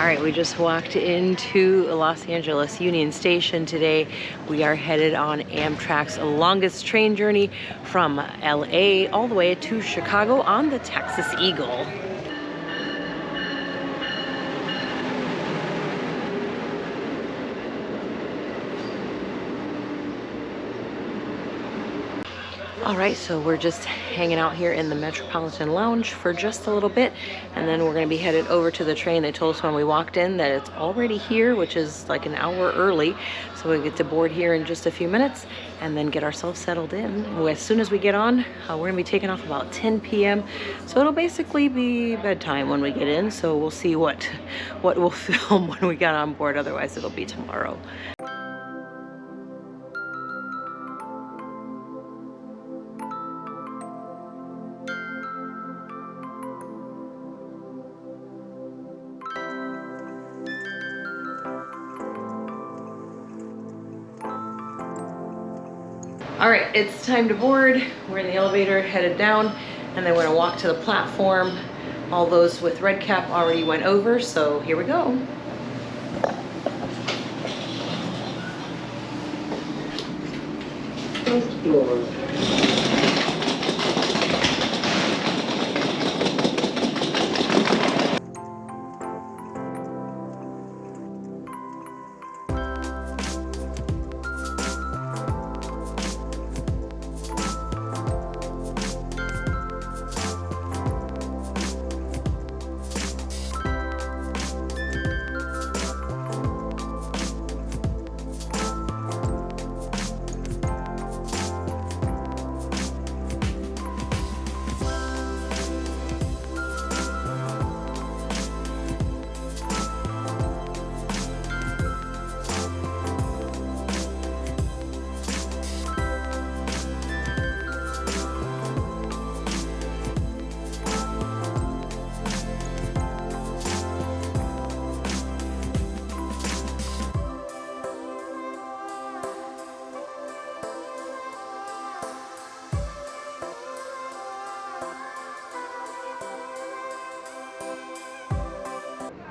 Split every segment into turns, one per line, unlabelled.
All right, we just walked into Los Angeles Union Station today. We are headed on Amtrak's longest train journey from LA all the way to Chicago on the Texas Eagle. All right, so we're just hanging out here in the Metropolitan Lounge for just a little bit, and then we're gonna be headed over to the train. They told us when we walked in that it's already here, which is like an hour early. So we get to board here in just a few minutes and then get ourselves settled in. As soon as we get on, we're gonna be taking off about 10 p.m. So it'll basically be bedtime when we get in. So we'll see what we'll film when we get on board. Otherwise, it'll be tomorrow. All right, it's time to board. We're in the elevator headed down, and then we're gonna walk to the platform. All those with red cap already went over, so here we go.
First floor.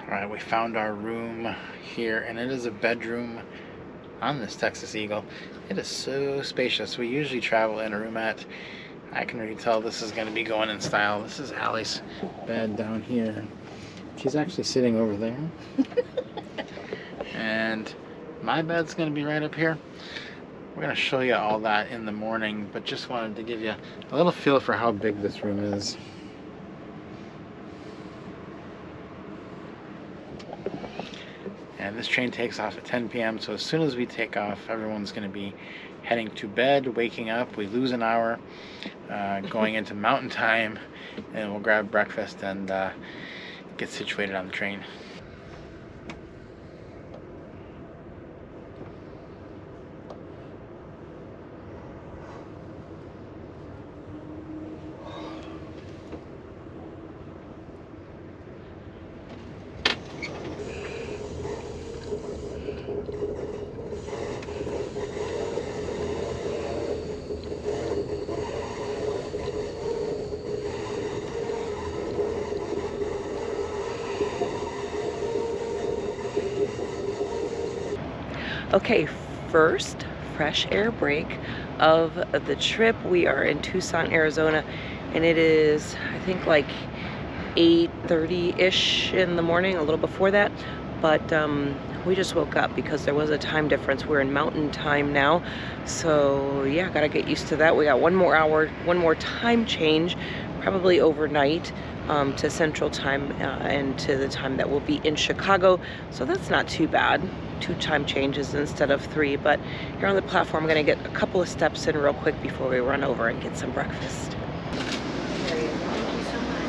Alright, we found our room here, and it is a bedroom on this Texas Eagle. It is so spacious. We usually travel in a roomette. I can already tell this is going to be going in style. This is Allie's bed down here. She's actually sitting over there. And my bed's going to be right up here. We're going to show you all that in the morning, but just wanted to give you a little feel for how big this room is. And this train takes off at 10 p.m. So as soon as we take off, everyone's going to be heading to bed, waking up. We lose an hour going into mountain time, and we'll grab breakfast and get situated on the train.
Okay, first fresh air break of the trip. We are in Tucson, Arizona, and it is, I think, like 8:30-ish in the morning, a little before that. But we just woke up because there was a time difference. We're in mountain time now. So yeah, gotta get used to that. We got one more hour, one more time change, probably overnight to Central Time and to the time that we'll be in Chicago. So that's not too bad. 2 time changes instead of 3. But here on the platform, I'm gonna get a couple of steps in real quick before we run over and get some breakfast. Thank you so much.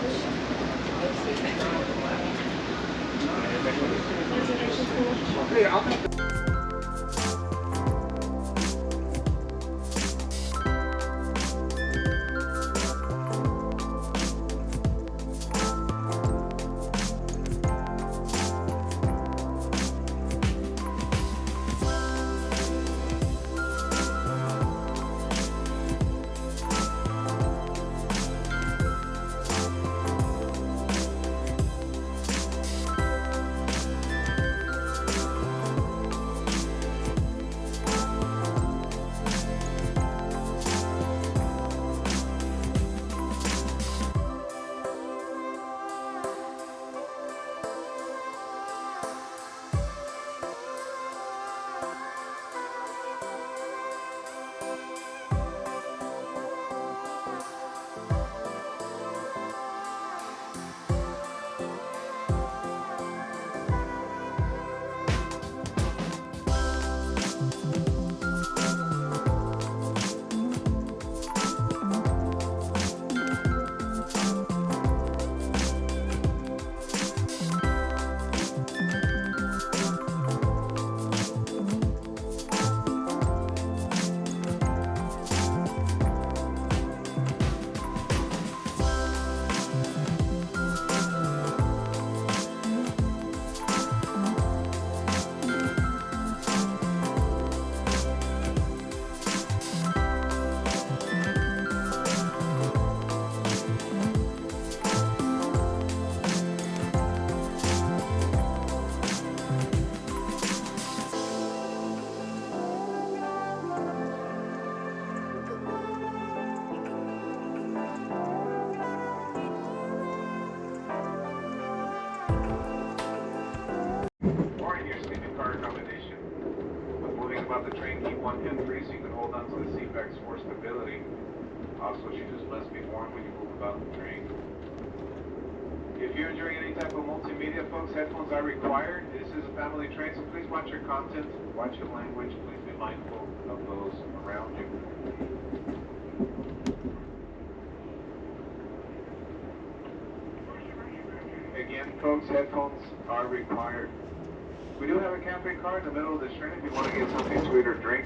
throughout the train, keep one hand free so you can hold onto the seat backs for stability. Also, shoes must be worn when you move about the train. If you're enjoying any type of multimedia, folks, headphones are required. This is a family train, so please watch your content, watch your language. Please be mindful of those around you. Again, folks, headphones are required. We do have a camping car in the middle of this train if you want to get something to eat or drink.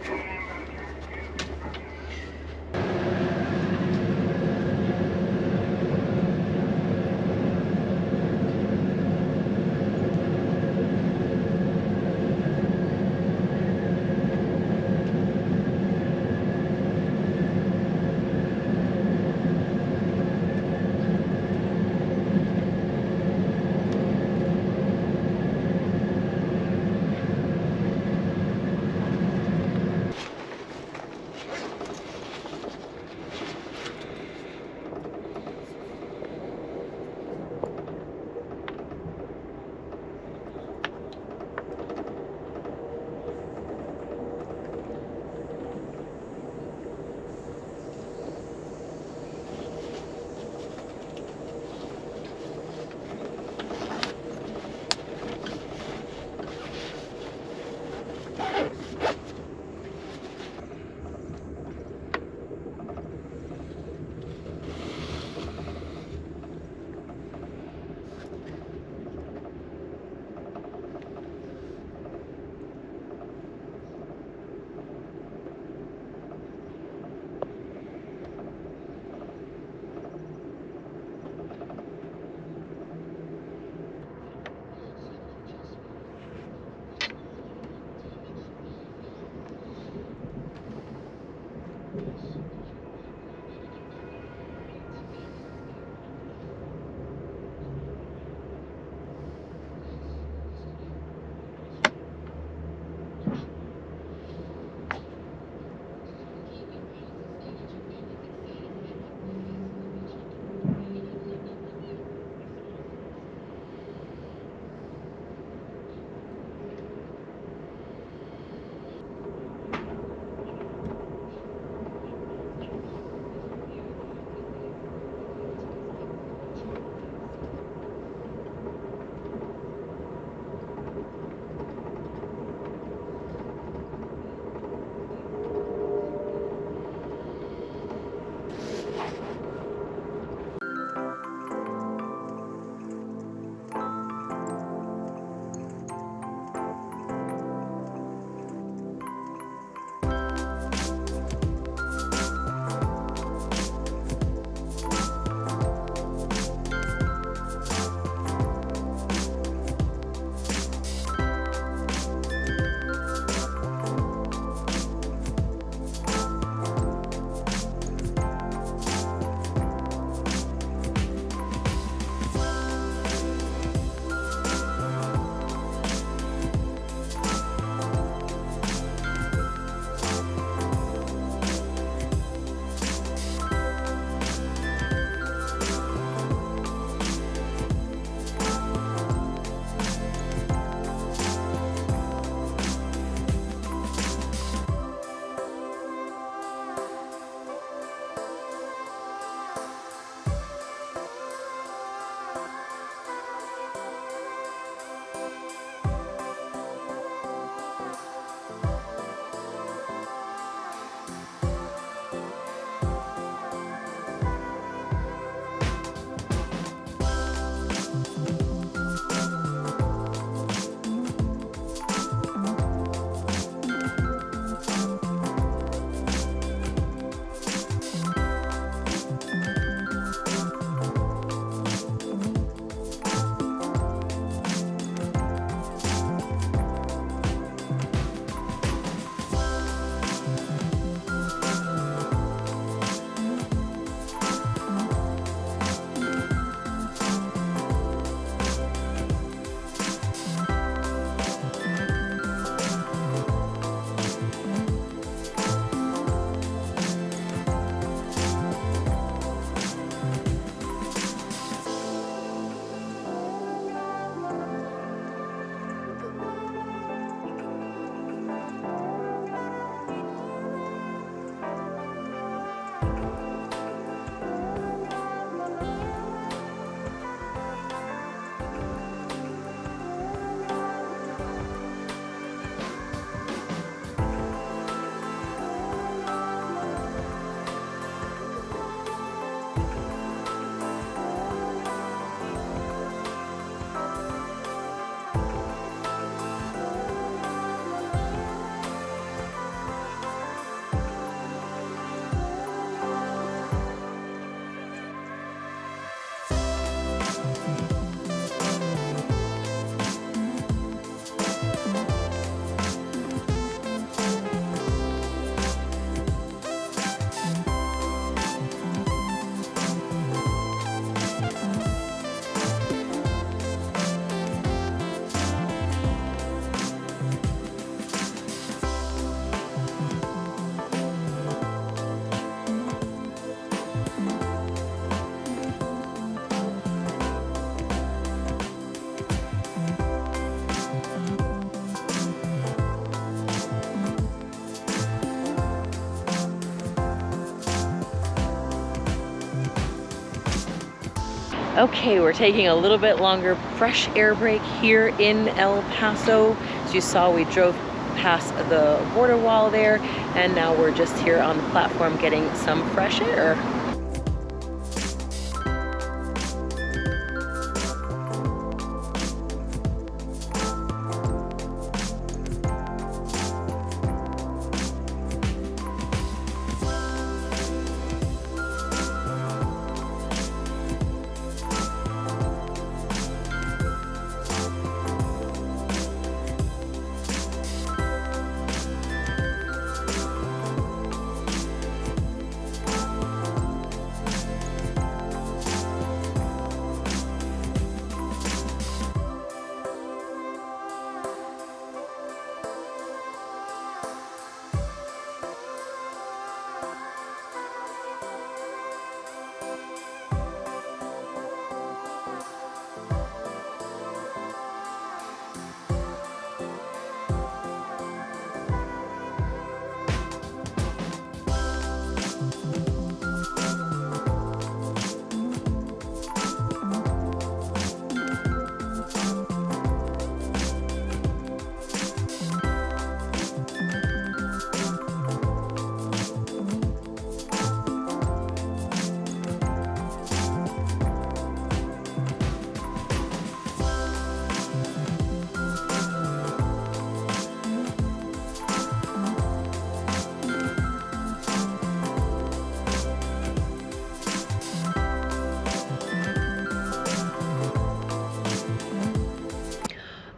Okay, we're taking a little bit longer fresh air break here in El Paso. As you saw, we drove past the border wall there, and now we're just here on the platform getting some fresh air.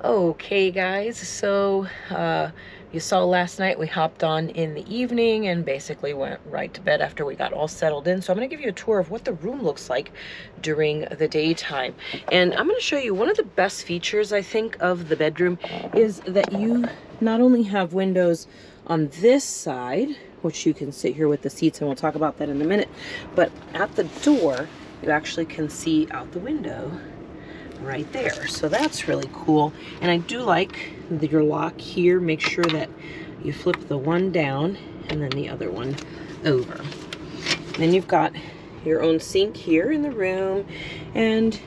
Okay guys, so you saw last night we hopped on in the evening and basically went right to bed after we got all settled in. So I'm going to give you a tour of what the room looks like during the daytime. And I'm going to show you one of the best features, I think, of the bedroom is that you not only have windows on this side, which you can sit here with the seats, and we'll talk about that in a minute, but at the door you actually can see out the window right there. So that's really cool. And I do like your lock here. Make sure that you flip the one down and then the other one over. Then you've got your own sink here in the room and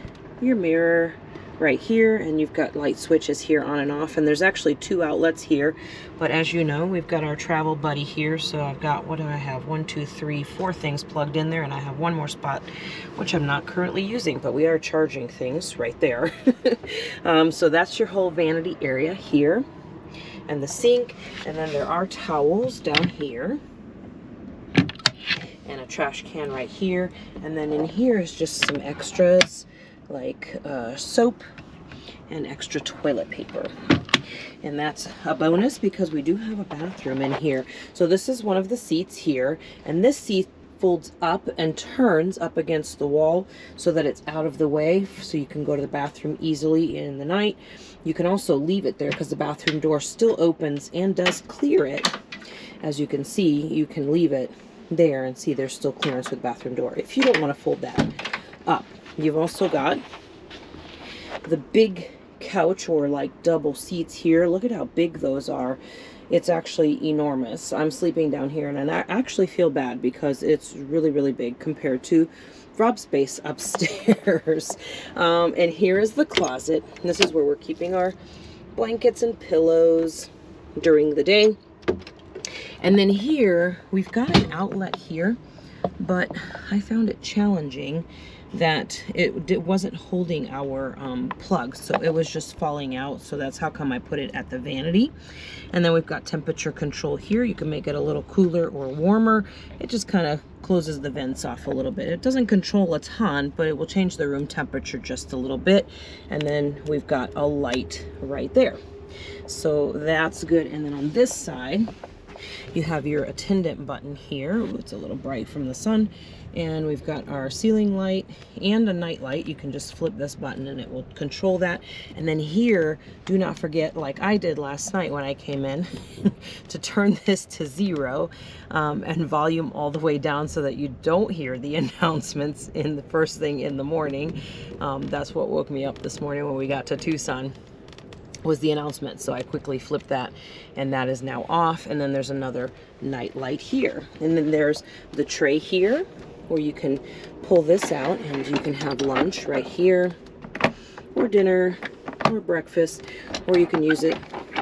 your mirror right here, and you've got light switches here on and off, and there's actually 2 outlets here, but as you know, we've got our travel buddy here. So I've got, what do I have, 1 2 3 4 things plugged in there, and I have one more spot which I'm not currently using, but we are charging things right there. So that's your whole vanity area here and the sink, and then there are towels down here and a trash can right here, and then in here is just some extras like soap and extra toilet paper. And that's a bonus because we do have a bathroom in here. So this is one of the seats here, and this seat folds up and turns up against the wall so that it's out of the way, so you can go to the bathroom easily in the night. You can also leave it there because the bathroom door still opens and does clear it. As you can see, you can leave it there and see there's still clearance with the bathroom door if you don't want to fold that up. You've also got the big couch or like double seats here. Look at how big those are. It's actually enormous. I'm sleeping down here and I actually feel bad because it's really, really big compared to Rob's space upstairs. And here is the closet. This is where we're keeping our blankets and pillows during the day. And then here, we've got an outlet here, but I found it challenging that it wasn't holding our plug, so it was just falling out. So that's how come I put it at the vanity. And then we've got temperature control here. You can make it a little cooler or warmer. It just kind of closes the vents off a little bit. It doesn't control a ton, but it will change the room temperature just a little bit. And then we've got a light right there, so that's good. And then on this side you have your attendant button here. Ooh, it's a little bright from the sun. And we've got our ceiling light and a night light. You can just flip this button and it will control that. And then here, do not forget, like I did last night when I came in, to turn this to 0 and volume all the way down so that you don't hear the announcements in the first thing in the morning. That's what woke me up this morning when we got to Tucson, was the announcement. So I quickly flipped that and that is now off. And then there's another night light here. And then there's the tray here or you can pull this out and you can have lunch right here, or dinner, or breakfast, or you can use it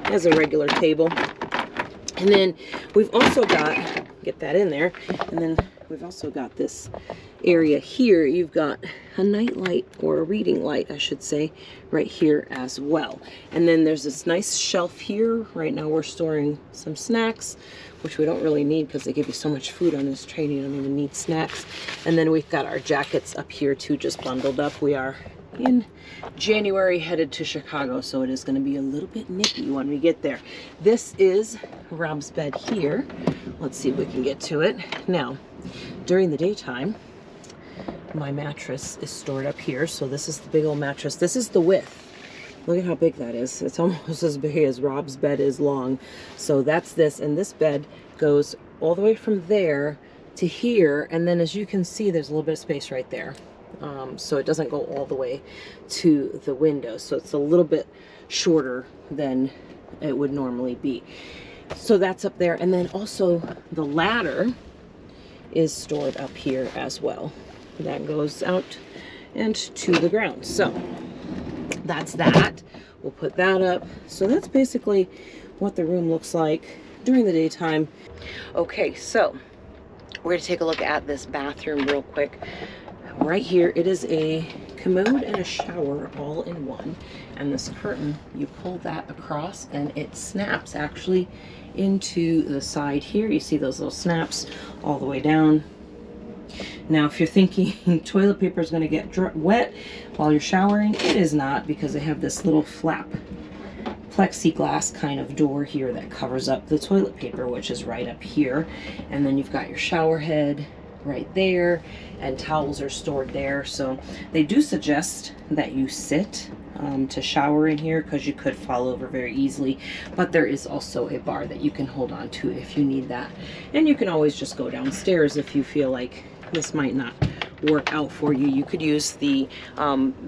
as a regular table. And then we've also got, get that in there, and then we've also got this area here. You've got a night light, or a reading light, I should say, right here as well. And then there's this nice shelf here. Right now we're storing some snacks, which we don't really need because they give you so much food on this train, you don't even need snacks. And then we've got our jackets up here too, just bundled up. We are in January headed to Chicago, so it is going to be a little bit nippy when we get there. This is Rob's bed here. Let's see if we can get to it. Now, during the daytime, my mattress is stored up here. So this is the big old mattress. This is the width. Look at how big that is. It's almost as big as Rob's bed is long. So that's this, and this bed goes all the way from there to here, and then as you can see, there's a little bit of space right there. So it doesn't go all the way to the window. So it's a little bit shorter than it would normally be. So that's up there. And then also the ladder is stored up here as well. That goes out and to the ground. So that's that. We'll put that up. So that's basically what the room looks like during the daytime. Okay, so we're going to take a look at this bathroom real quick. Right here, it is a commode and a shower all in one. And this curtain, you pull that across and it snaps actually into the side here. You see those little snaps all the way down. Now, if you're thinking toilet paper is going to get wet while you're showering, it is not, because they have this little flap plexiglass kind of door here that covers up the toilet paper, which is right up here. And then you've got your shower head right there, and towels are stored there. So they do suggest that you sit to shower in here, because you could fall over very easily, but there is also a bar that you can hold on to if you need that. And you can always just go downstairs if you feel like this might not work out for you. You could use the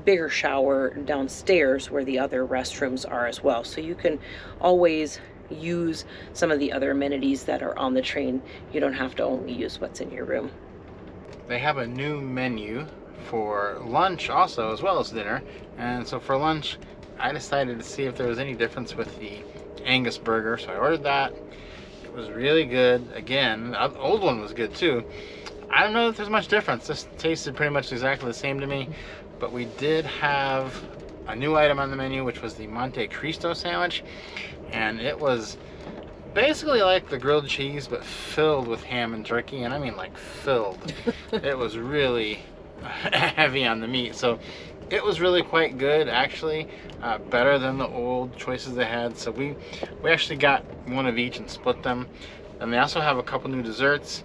bigger shower downstairs where the other restrooms are as well. So you can always use some of the other amenities that are on the train. You don't have to only use what's in your room.
They have a new menu for lunch also, as well as dinner. And so for lunch, I decided to see if there was any difference with the Angus burger. So I ordered that. It was really good. Again, the old one was good too. I don't know if there's much difference. This tasted pretty much exactly the same to me. But we did have a new item on the menu, which was the Monte Cristo sandwich. And it was basically like the grilled cheese, but filled with ham and turkey. And I mean like filled. It was really heavy on the meat. So it was really quite good, actually. Better than the old choices they had. So we actually got one of each and split them. And they also have a couple new desserts.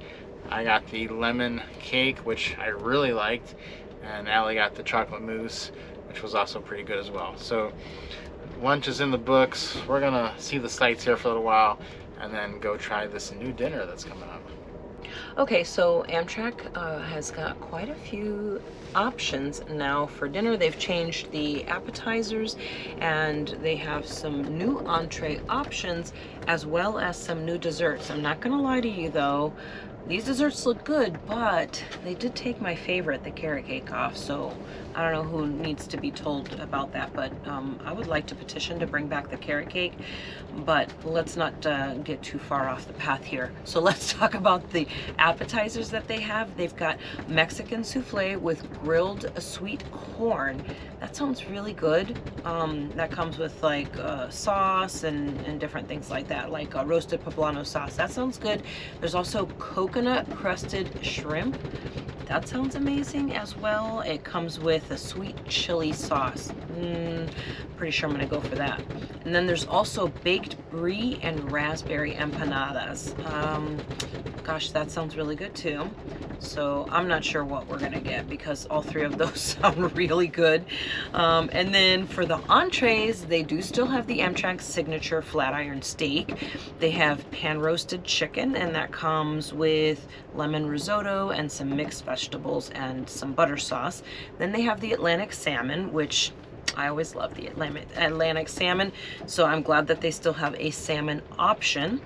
I got the lemon cake, which I really liked, and Allie got the chocolate mousse, which was also pretty good as well. So lunch is in the books. We're gonna see the sights here for a little while and then go try this new dinner that's coming up.
Okay, so Amtrak has got quite a few options now for dinner. They've changed the appetizers, and they have some new entree options as well as some new desserts. I'm not gonna lie to you though, these desserts look good, but they did take my favorite, the carrot cake, off. So I don't know who needs to be told about that, but I would like to petition to bring back the carrot cake, but let's not get too far off the path here. So let's talk about the appetizers that they have. They've got Mexican souffle with grilled sweet corn. That sounds really good. That comes with like sauce and different things like that, like roasted poblano sauce. That sounds good. There's also coconut crusted shrimp. That sounds amazing as well. It comes with a sweet chili sauce. Pretty sure I'm gonna go for that. And then there's also baked brie and raspberry empanadas. Gosh, that sounds really good too. So I'm not sure what we're gonna get, because all three of those sound really good. And then for the entrees, they do still have the Amtrak signature flat iron steak. They have pan roasted chicken, and that comes with lemon risotto and some mixed vegetables and some butter sauce. Then they have the Atlantic salmon, which I always love the Atlantic salmon, so I'm glad that they still have a salmon option.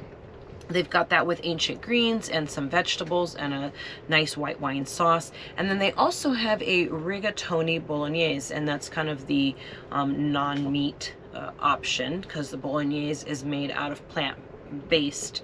They've got that with ancient greens and some vegetables and a nice white wine sauce. And then they also have a rigatoni bolognese, and that's kind of the non-meat option, because the bolognese is made out of plant-based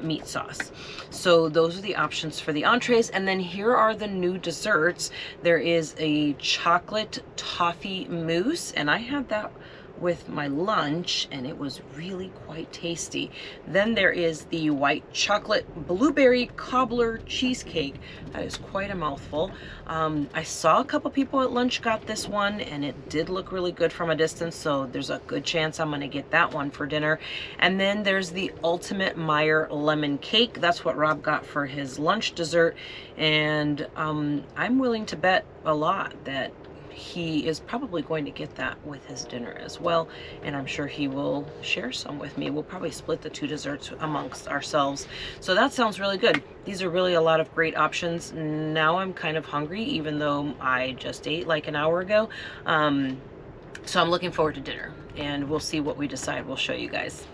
meat sauce. So those are the options for the entrees. And then here are the new desserts. There is a chocolate toffee mousse, and I had that with my lunch and it was really quite tasty. Then there is the white chocolate blueberry cobbler cheesecake. That is quite a mouthful. I saw a couple people at lunch got this one and it did look really good from a distance, so there's a good chance I'm gonna get that one for dinner. And then there's the ultimate Meyer lemon cake. That's what Rob got for his lunch dessert, and I'm willing to bet a lot that he is probably going to get that with his dinner as well, and I'm sure he will share some with me. We'll probably split the two desserts amongst ourselves. So that sounds really good. These are really a lot of great options. Now I'm kind of hungry, even though I just ate like an hour ago. So I'm looking forward to dinner, and we'll see what we decide. We'll show you guys.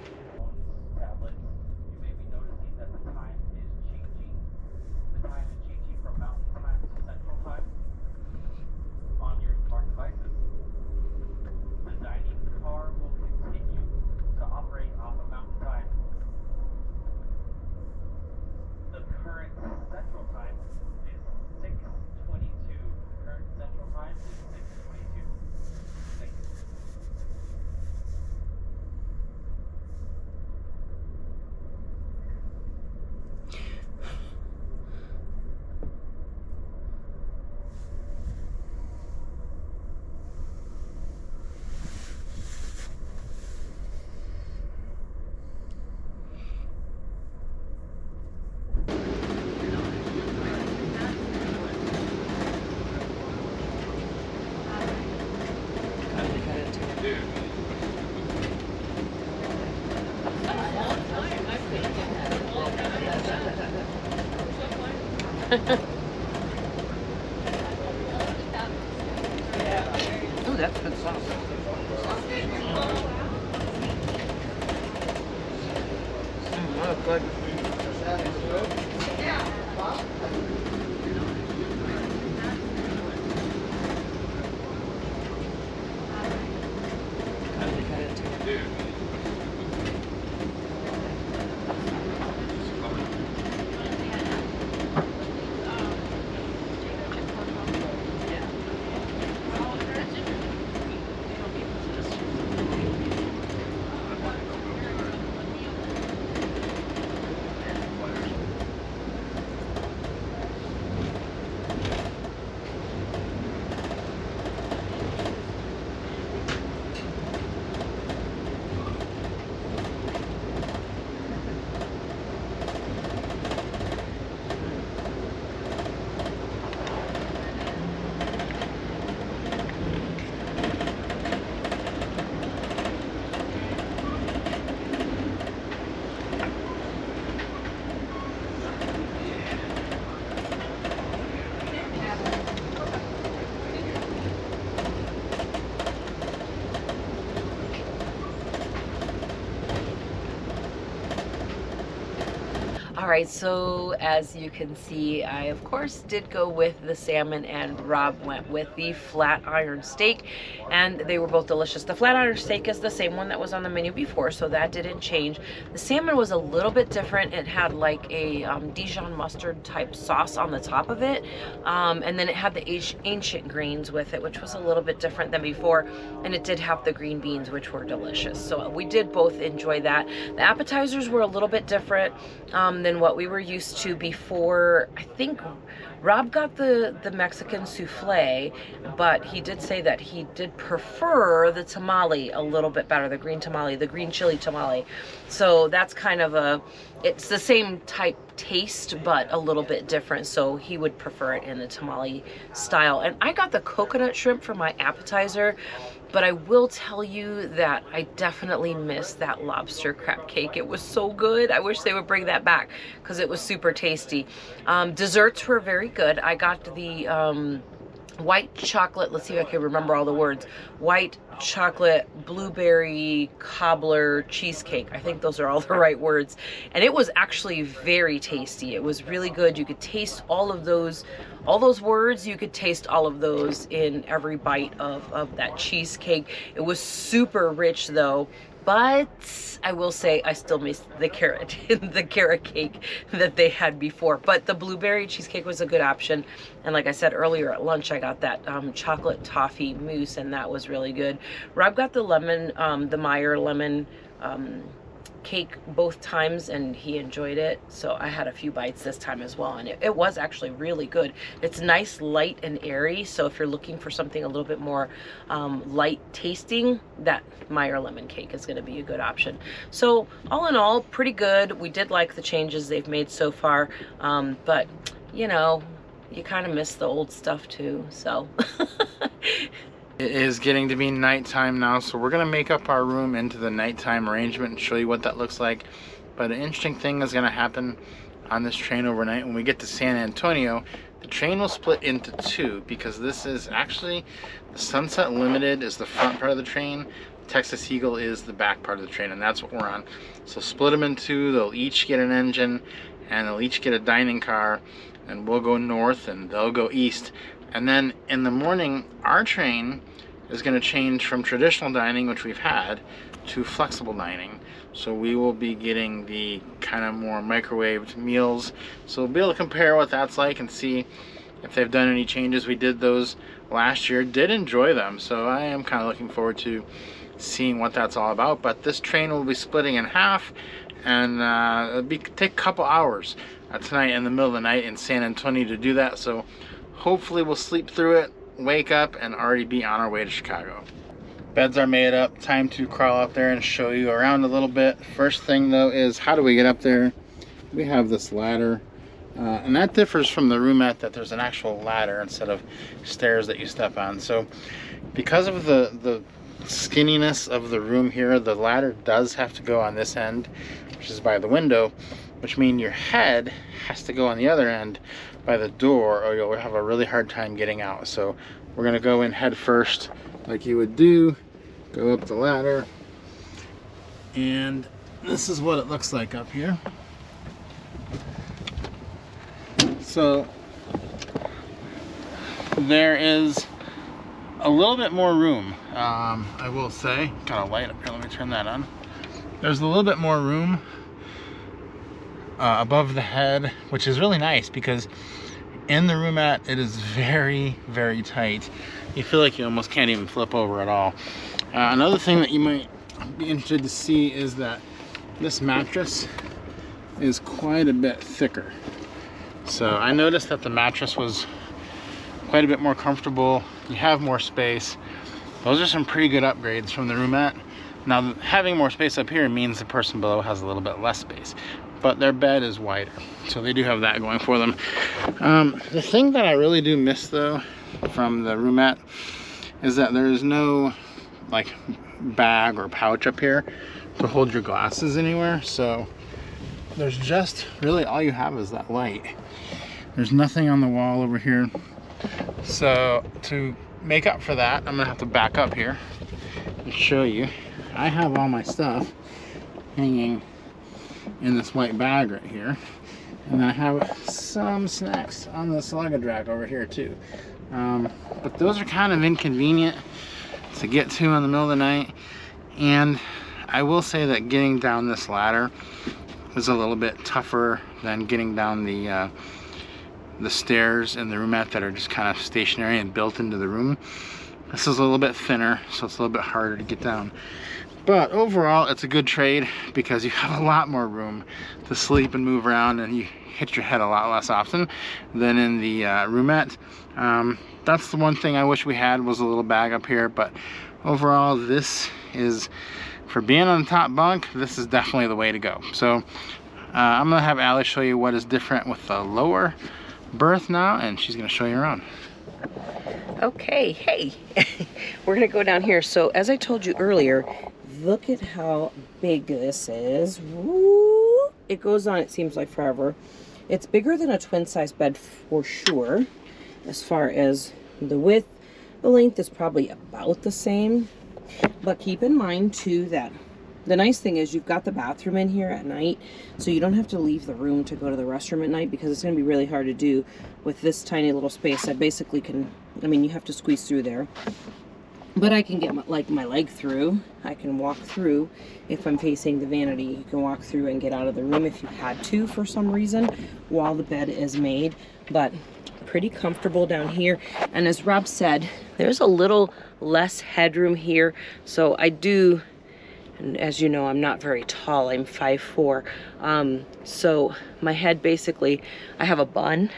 Oh, that's good sauce. Oh, good. All right, so as you can see, I of course did go with the salmon, and Rob went with the flat iron steak, and they were both delicious. The flat iron steak is the same one that was on the menu before, so that didn't change. The salmon was a little bit different. It had like a Dijon mustard type sauce on the top of it, and then it had the ancient greens with it, which was a little bit different than before, and it did have the green beans, which were delicious. So we did both enjoy that. The appetizers were a little bit different than what we were used to before. I think Rob got the Mexican souffle, but he did say that he did prefer the tamale a little bit better, the green tamale, the green chili tamale. So that's kind of it's the same type taste, but a little bit different. So he would prefer it in the tamale style. And I got the coconut shrimp for my appetizer, but I will tell you that I definitely missed that lobster crab cake. It was so good. I wish they would bring that back because it was super tasty. Desserts were very good. I got the white chocolate, let's see if I can remember all the words, white chocolate blueberry cobbler cheesecake. I think those are all the right words. And it was actually very tasty. It was really good. You could taste all those words. You could taste all of those in every bite of that cheesecake. It was super rich though. But I will say I still miss the carrot cake that they had before. But the blueberry cheesecake was a good option. And like I said earlier at lunch, I got that chocolate toffee mousse, and that was really good. Rob got the lemon, the Meyer lemon cake both times, and he enjoyed it. So I had a few bites this time as well, and it was actually really good. It's nice, light, and airy. So if you're looking for something a little bit more light tasting, that Meyer lemon cake is going to be a good option. So all in all, pretty good. We did like the changes they've made so far, but you know, you kind of miss the old stuff too. So
It is getting to be nighttime now, so we're going to make up our room into the nighttime arrangement and show you what that looks like. But an interesting thing is going to happen on this train overnight. When we get to San Antonio, the train will split into two, because this is actually the Sunset Limited is the front part of the train. Texas Eagle is the back part of the train, and that's what we're on. So split them in two. They'll each get an engine, and they'll each get a dining car, and we'll go north and they'll go east. And then in the morning, our train is going to change from traditional dining, which we've had, to flexible dining. So we will be getting the kind of more microwaved meals. So we'll be able to compare what that's like and see if they've done any changes. We did those last year, did enjoy them. So I am kind of looking forward to seeing what that's all about. But this train will be splitting in half, and it'll take a couple hours tonight in the middle of the night in San Antonio to do that. So hopefully we'll sleep through it, wake up, and already be on our way to Chicago. Beds are made up. Time to crawl up there and show you around a little bit. First thing though is, how do we get up there? We have this ladder, and that differs from the roomette, that there's an actual ladder instead of stairs that you step on. So because of the skinniness of the room here, the ladder does have to go on this end, which is by the window, which means your head has to go on the other end by the door, or you'll have a really hard time getting out. So we're gonna go in head first like you would do, go up the ladder, and this is what it looks like up here. So there is a little bit more room, I will say. Got a light up here, let me turn that on. There's a little bit more room above the head, which is really nice, because in the roomette it is very, very tight. You feel like you almost can't even flip over at all. Another thing that you might be interested to see is that this mattress is quite a bit thicker. So I noticed that the mattress was quite a bit more comfortable. You have more space. Those are some pretty good upgrades from the roomette. Now, having more space up here means the person below has a little bit less space, but their bed is wider, so they do have that going for them. The thing that I really do miss though from the roomette is that there is no like bag or pouch up here to hold your glasses anywhere. So there's just really, all you have is that light. There's nothing on the wall over here. So to make up for that, I'm gonna have to back up here and show you. I have all my stuff hanging in this white bag right here, and I have some snacks on this luggage rack over here too. But those are kind of inconvenient to get to in the middle of the night, and I will say that getting down this ladder is a little bit tougher than getting down the stairs in the roomette that are just kind of stationary and built into the room. This is a little bit thinner, so it's a little bit harder to get down. But overall, it's a good trade because you have a lot more room to sleep and move around, and you hit your head a lot less often than in the roomette. That's the one thing I wish we had, was a little bag up here, but overall, this is, for being on the top bunk, this is definitely the way to go. So I'm gonna have Allie show you what is different with the lower berth now, and she's gonna show you around.
Okay, hey, we're gonna go down here. So as I told you earlier, look at how big this is. Woo! It goes on, it seems like forever. It's bigger than a twin size bed for sure, as far as The width, the length is probably about the same. But keep in mind too that the nice thing is you've got the bathroom in here at night, so you don't have to leave the room to go to the restroom at night, because it's going to be really hard to do with this tiny little space. I basically can, I mean, you have to squeeze through there, but I can get my leg through. I can walk through if I'm facing the vanity. You can walk through and get out of the room if you had to for some reason while the bed is made. But pretty comfortable down here. And as Rob said, there's a little less headroom here. So I do, and as you know, I'm not very tall. I'm 5'4". So my head basically, I have a bun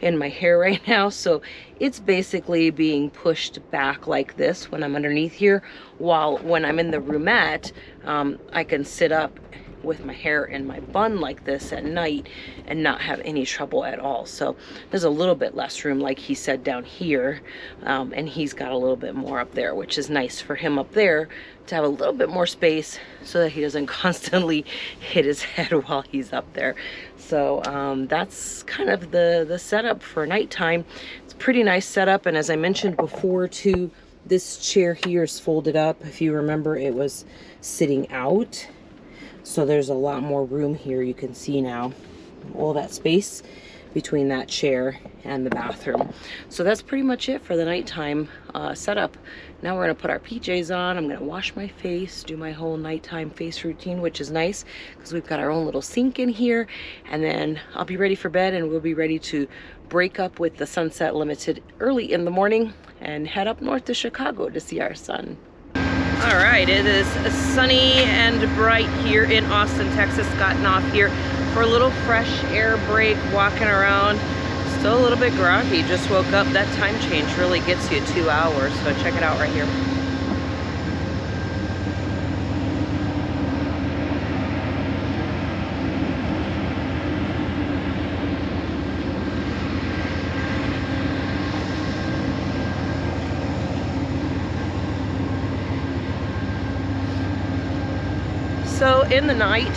in my hair right now. So it's basically being pushed back like this when I'm underneath here. While when I'm in the roomette, I can sit up with my hair in my bun like this at night and not have any trouble at all. So there's a little bit less room, like he said, down here, and he's got a little bit more up there, which is nice for him up there to have a little bit more space so that he doesn't constantly hit his head while he's up there. So that's kind of the setup for nighttime. It's a pretty nice setup, and as I mentioned before too, this chair here is folded up. If you remember, it was sitting out. So there's a lot more room here. You can see now all that space between that chair and the bathroom. So that's pretty much it for the nighttime setup. Now we're gonna put our PJs on. I'm gonna wash my face, do my whole nighttime face routine, which is nice because we've got our own little sink in here. And then I'll be ready for bed, and we'll be ready to break up with the Sunset Limited early in the morning and head up north to Chicago to see our son. All right, it is sunny and bright here in Austin, Texas. Gotten off here for a little fresh air break, walking around. Still a little bit groggy, just woke up. That time change really gets you 2 hours, so check it out right here. So in the night,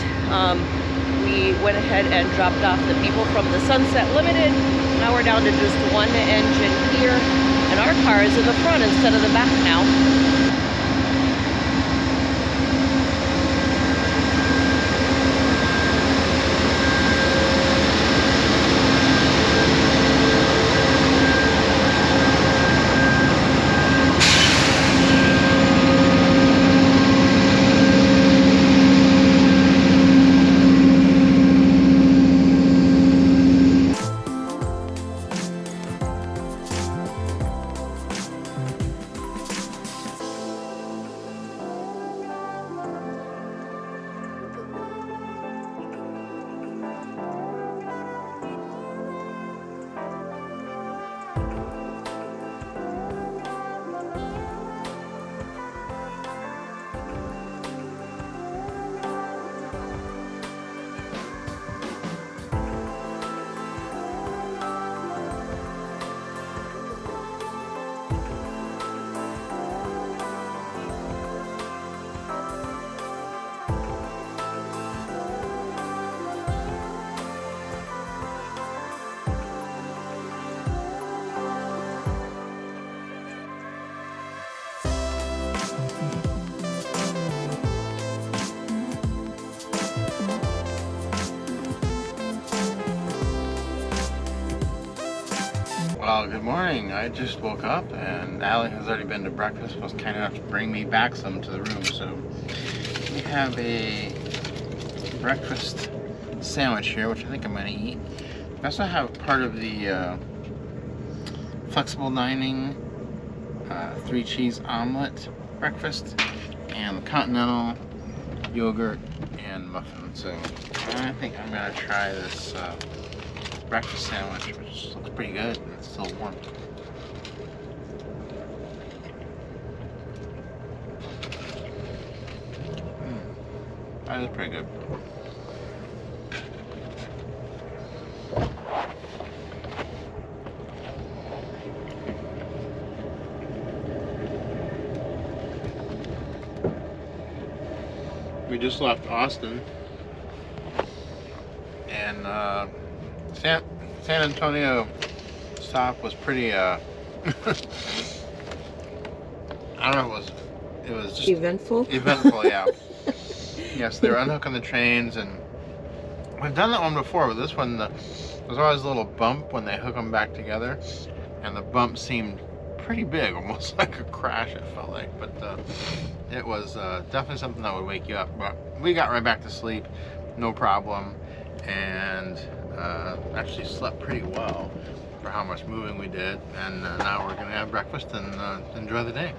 we went ahead and dropped off the people from the Sunset Limited. Now we're down to just one engine here, and our car is in the front instead of the back now.
Well, good morning. I just woke up and Allie has already been to breakfast, was kind enough to bring me back some to the room. So we have a breakfast sandwich here, which I think I'm going to eat. We also have part of the flexible dining 3-cheese omelet breakfast and the continental yogurt and muffin. So I think I'm going to try this breakfast sandwich, which looks pretty good and it's still warm. That is pretty good. We just left Austin and San Antonio stop was pretty I don't know, it was just
Eventful?
eventful, yeah. Yes, they were unhooking the trains, and we've done that one before, but this one, there's always a little bump when they hook them back together, and the bump seemed pretty big, almost like a crash, it felt like. But it was definitely something that would wake you up. But we got right back to sleep, no problem, and actually slept pretty well for how much moving we did. And now we're gonna have breakfast and enjoy the day.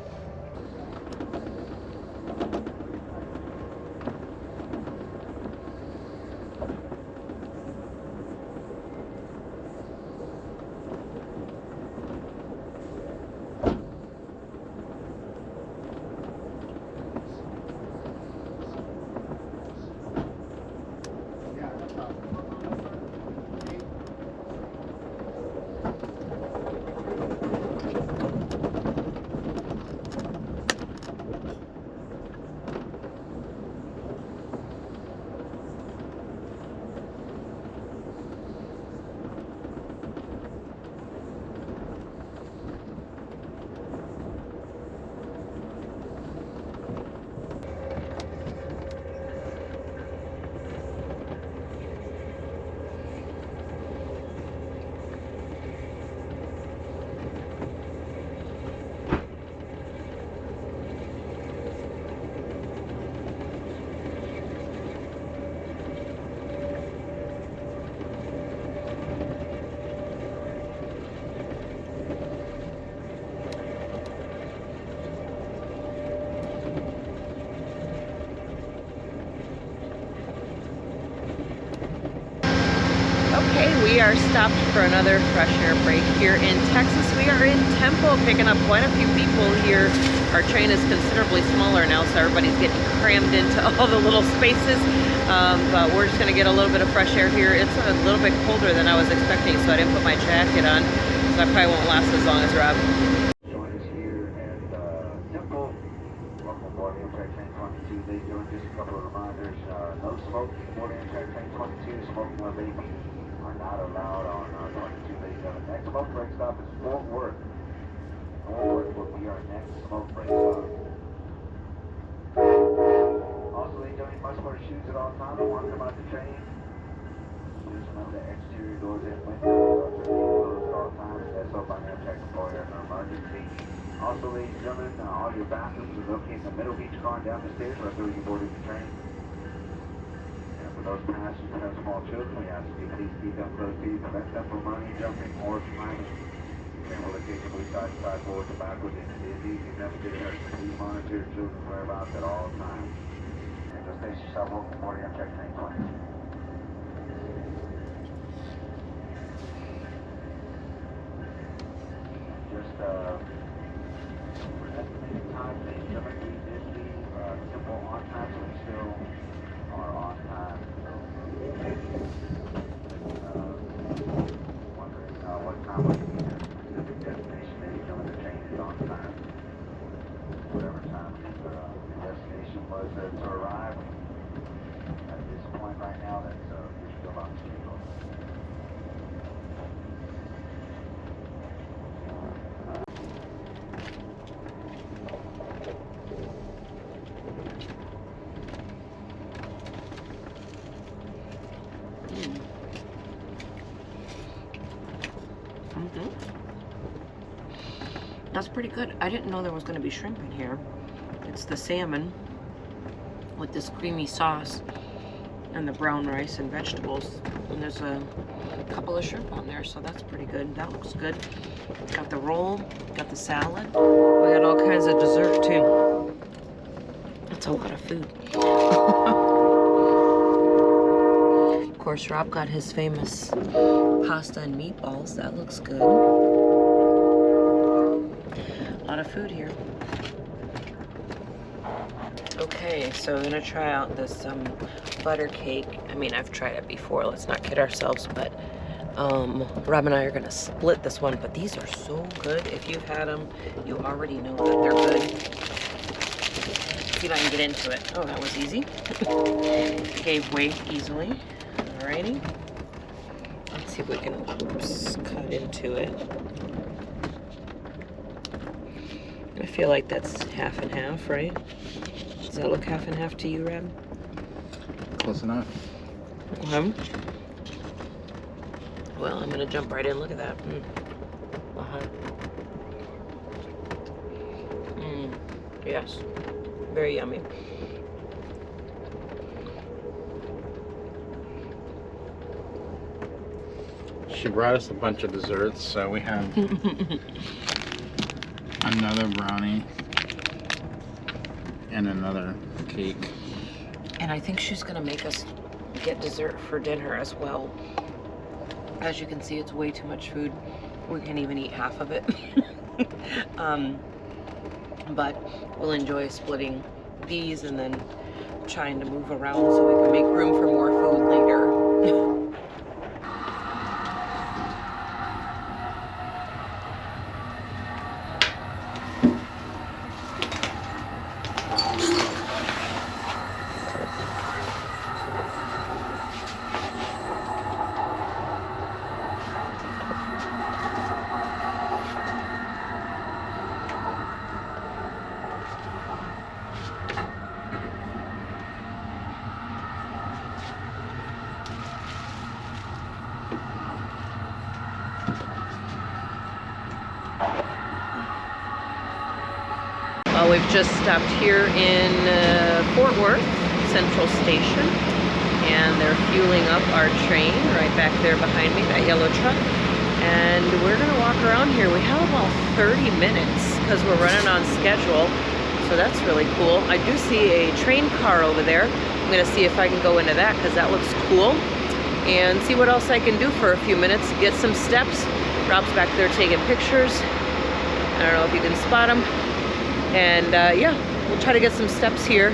Okay, we are stopped for another fresh air break here in Texas. We are in Temple, picking up quite a few people here. Our train is considerably smaller now, so everybody's getting crammed into all the little spaces. But we're just gonna get a little bit of fresh air here. It's a little bit colder than I was expecting, so I didn't put my jacket on. So I probably won't last as long as Rob.
Join us here at Temple. Welcome aboard Amtrak Train 22. They doing just a couple of reminders. No smoke aboard Amtrak Train 22. Smoking while vaping are not allowed on 2287. Next smoke break stop is Fort Worth. Fort Worth will be our next smoke break stop. Also, they don't must wear shoes at all times. Don't want to come out the train. Just remember the exterior doors and windows are closed at all times. That's up on Amtrak employer and emergency. Also, ladies and gentlemen, all your bathrooms are located in the middle of each car and down the stairs right after you boarded the train. And for those passengers who have small children, we ask you please keep them close to you, prevent them from running, jumping, or climbing. The train will occasionally side to side, forward to backwards, and it is easy enough to get hurt. Please monitor your children's whereabouts at all times. And just station yourself welcome aboard Amtrak Train 22. Just for estimated time, ladies and gentlemen, we did leave Temple on time, so we still are on time. So, wondering what time we'll be at a specific destination, ladies and gentlemen, the train is on time. Whatever time the destination was to arrive, at this point right now, that's we're still on schedule.
That's pretty good. I didn't know there was going to be shrimp in here. It's the salmon with this creamy sauce and the brown rice and vegetables. And there's a couple of shrimp on there, so that's pretty good. That looks good. Got the roll, got the salad. We got all kinds of dessert too. That's a lot of food. Of course, Rob got his famous pasta and meatballs. That looks good. A lot of food here. Okay, so I'm gonna try out this butter cake. I mean, I've tried it before, let's not kid ourselves, but Rob and I are gonna split this one, but these are so good. If you've had them, you already know that they're good. Let's see if I can get into it. Oh, that was easy. Gave way easily. Alrighty. Let's see if we can cut into it. feel like that's half and half, right? Does that look half and half to you, Reb?
Close enough.
Well, I'm gonna jump right in. Look at that. Yes, very yummy.
She brought us a bunch of desserts, so we have another brownie and another cake.
And I think she's gonna make us get dessert for dinner as well. As you can see, it's way too much food. We can't even eat half of it. But we'll enjoy splitting these and then trying to move around so we can make room for more food later. We've just stopped here in Fort Worth Central Station, and they're fueling up our train right back there behind me, that yellow truck. And we're gonna walk around here. We have about 30 minutes because we're running on schedule, so that's really cool. I do see a train car over there. I'm gonna see if I can go into that because that looks cool, and see what else I can do for a few minutes. Get some steps. Rob's back there taking pictures. I don't know if you can spot him. And yeah, we'll try to get some steps here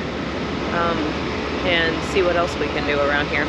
and see what else we can do around here.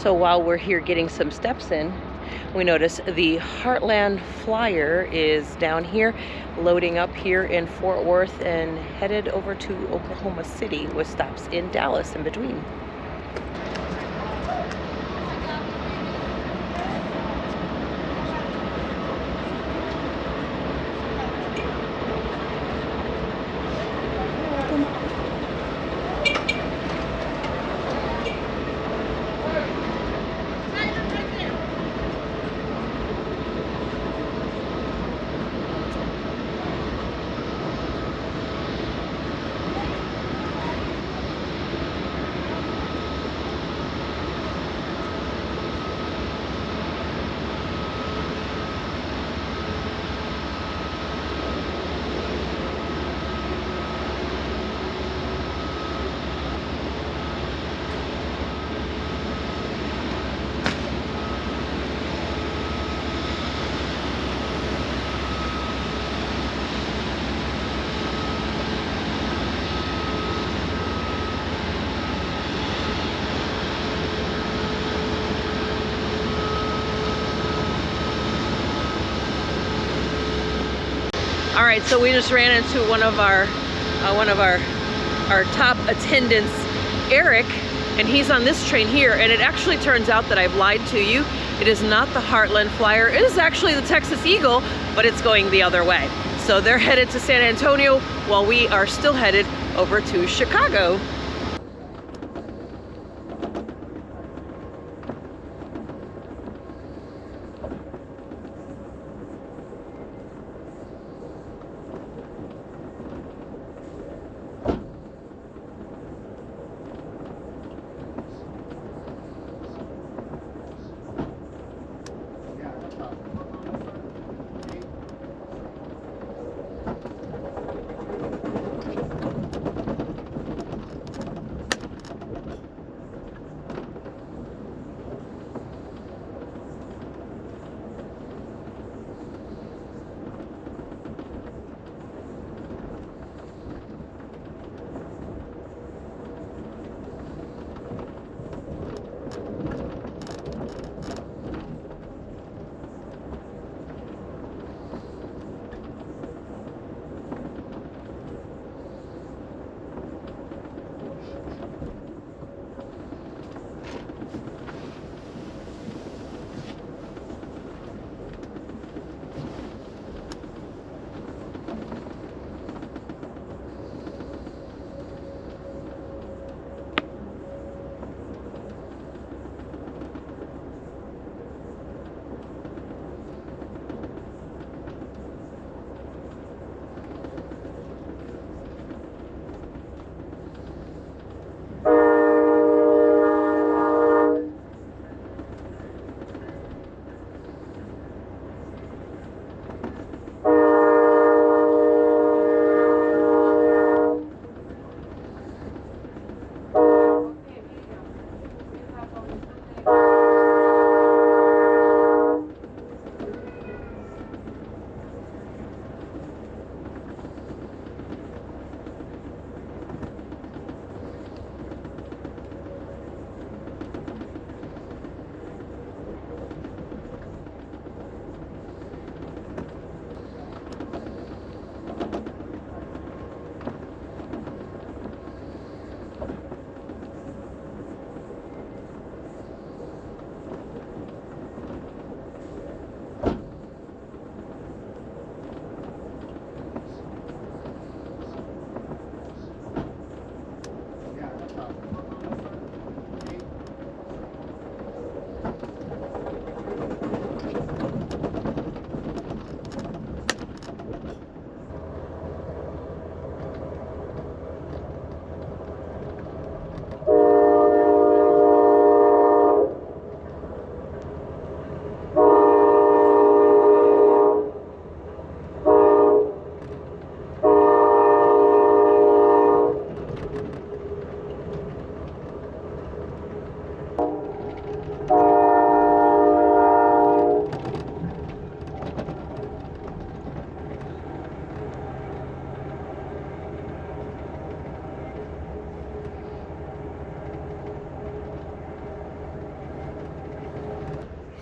So while we're here getting some steps in, we notice the Heartland Flyer is down here, loading up here in Fort Worth and headed over to Oklahoma City with stops in Dallas in between. All right, so we just ran into one of our top attendants, Eric, and he's on this train here. And it actually turns out that I've lied to you. It is not the Heartland Flyer. It is actually the Texas Eagle, but it's going the other way. So they're headed to San Antonio while we are still headed over to Chicago.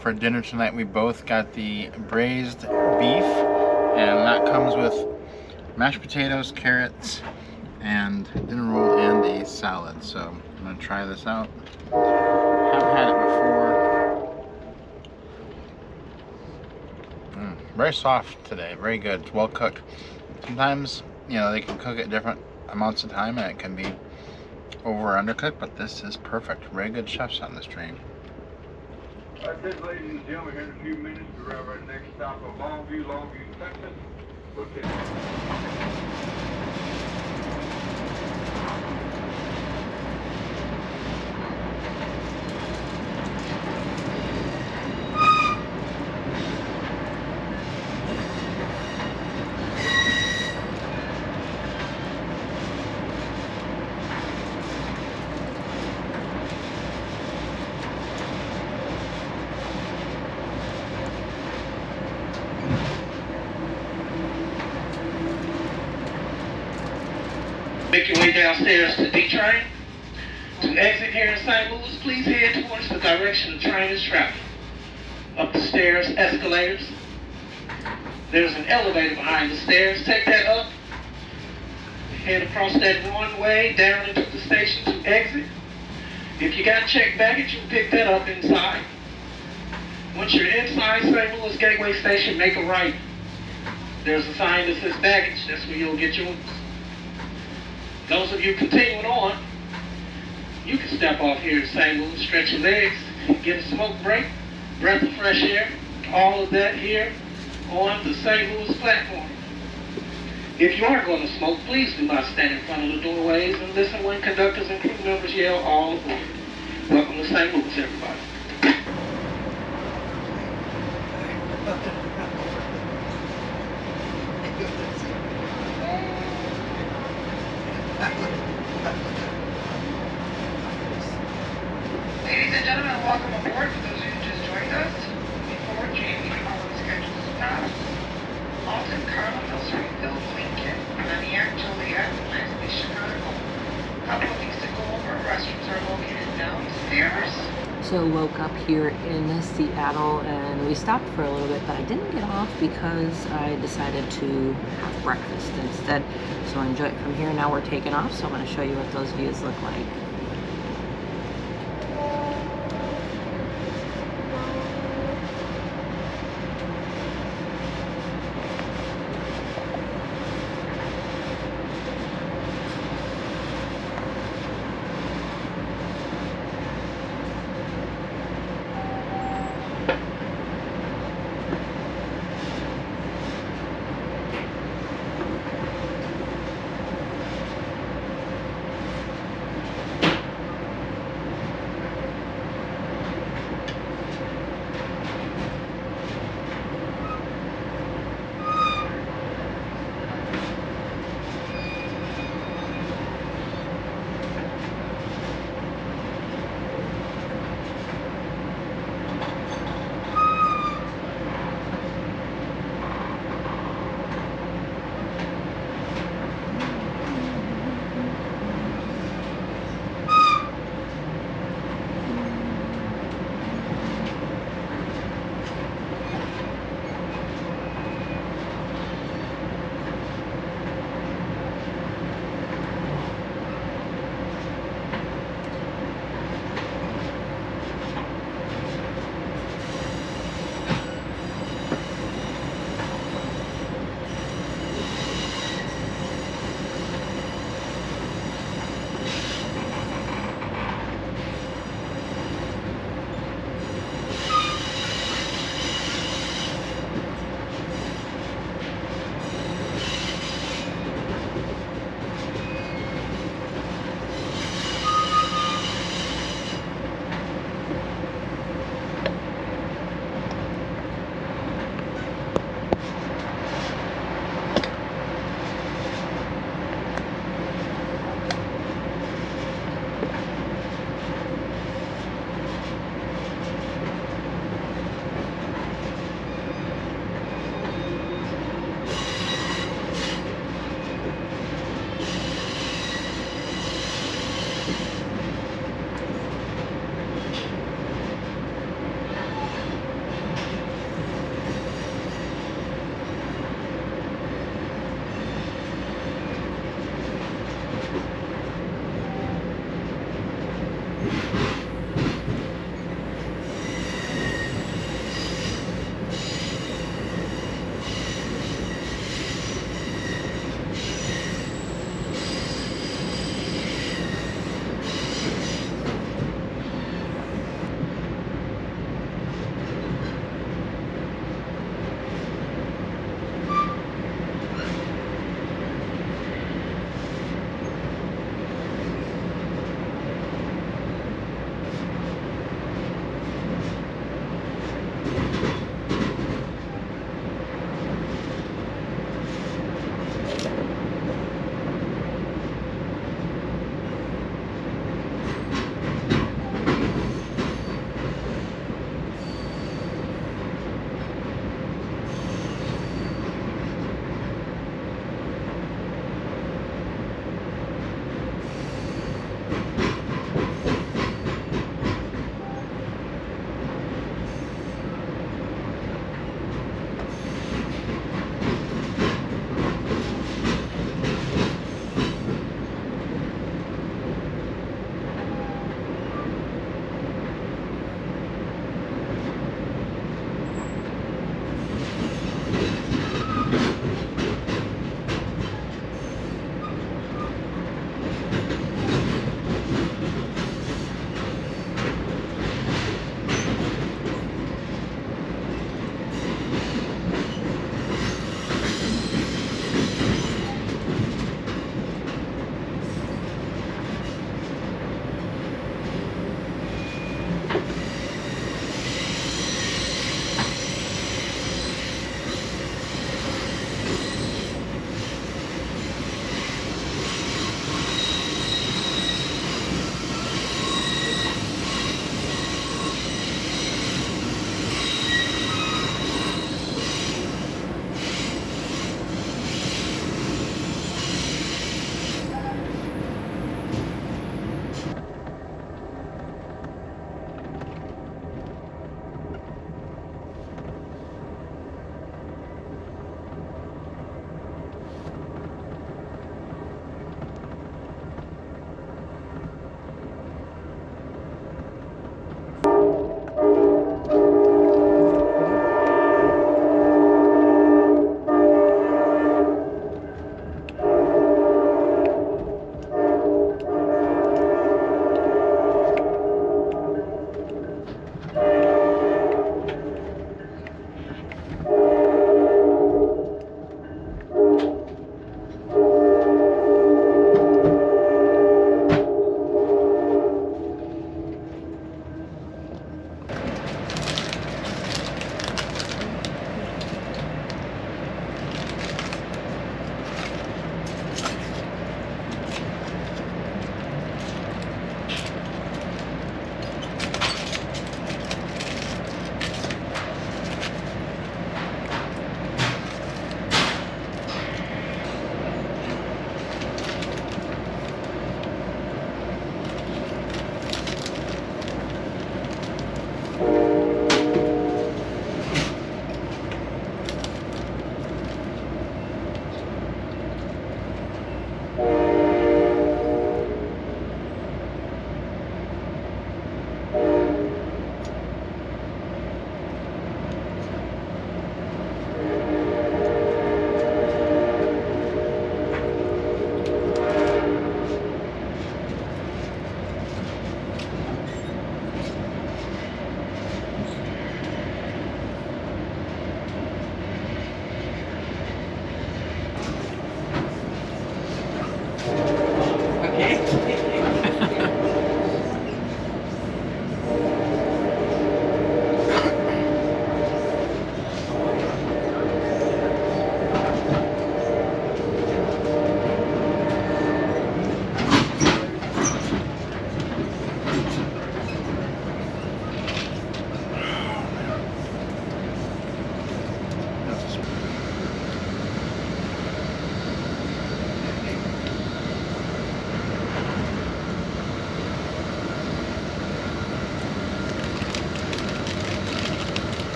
For dinner tonight, we both got the braised beef, and that comes with mashed potatoes, carrots, and dinner roll and a salad. So I'm gonna try this out. Haven't had it before. Very soft today, very good. It's well cooked. Sometimes, you know, they can cook it different amounts of time and it can be over or undercooked, but this is perfect. Very good chefs on this train.
I said, ladies and gentlemen, here in a few minutes, we're arrive at our next stop of Longview, Texas. Okay.
Make your way downstairs to D train. To exit here in St. Louis, please head towards the direction the train is traveling. Up the stairs, escalators. There's an elevator behind the stairs. Take that up. Head across that one-way down into the station to exit. If you got checked baggage, you pick that up inside. Once you're inside St. Louis Gateway Station, make a right. There's a sign that says baggage. That's where you'll get yours. Those of you continuing on, you can step off here in St. Louis, stretch your legs, get a smoke break, breath of fresh air, all of that here on the St. Louis platform. If you are going to smoke, please do not stand in front of the doorways and listen when conductors and crew members yell all aboard. Welcome to St. Louis, everybody.
Ladies and gentlemen, welcome aboard. For those of you who just joined us, before changing all of the schedules passed, Alton, Carmel, Springfield, Lincoln, Pontiac, Joliet, Lansing, Chicago. A couple of things to go over. Restrooms are located downstairs.
So woke up here in Seattle and we stopped for a little bit, but I didn't get off because I decided to have breakfast instead. So enjoy it from here. Now we're taking off, so I'm going to show you what those views look like.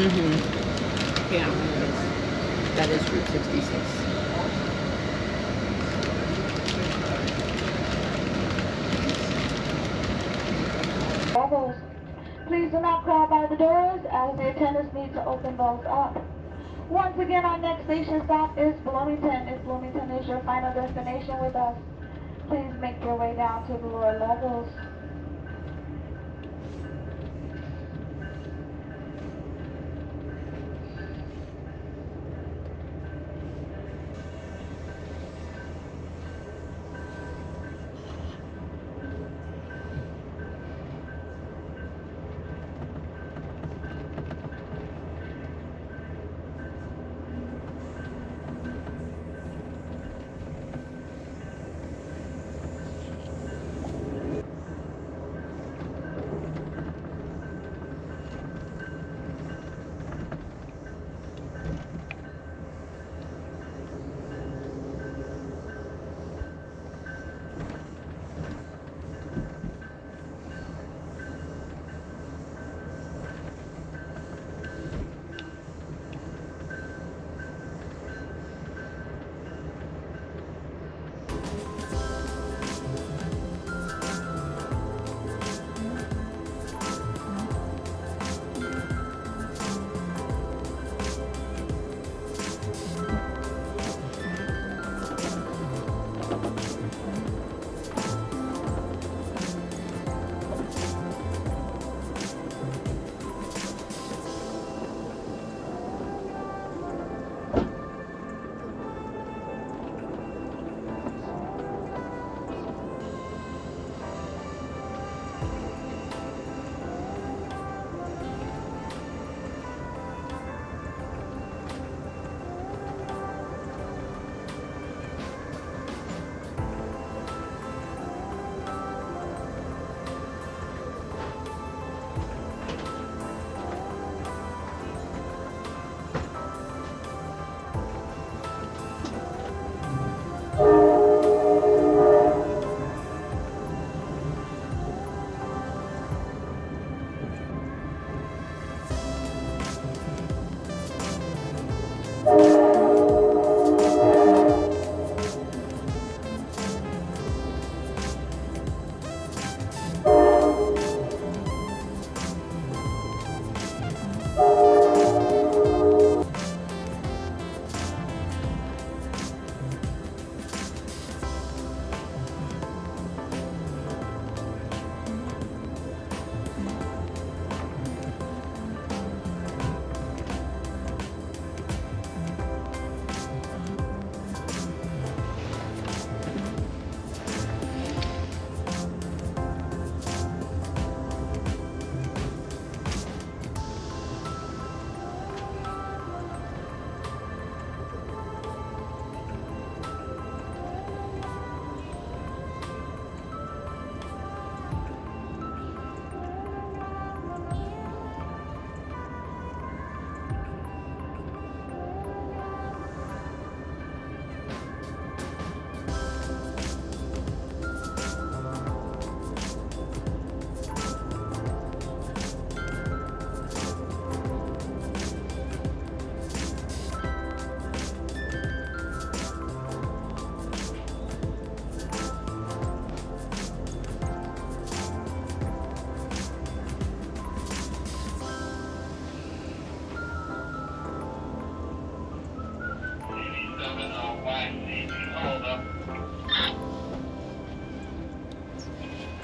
Mm-hmm. Yeah, that is Route 66.
Levels. Please do not crowd by the doors as the attendants need to open those up. Once again, our next station stop is Bloomington. If Bloomington is your final destination with us, please make your way down to the lower levels.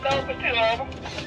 Number 2 over.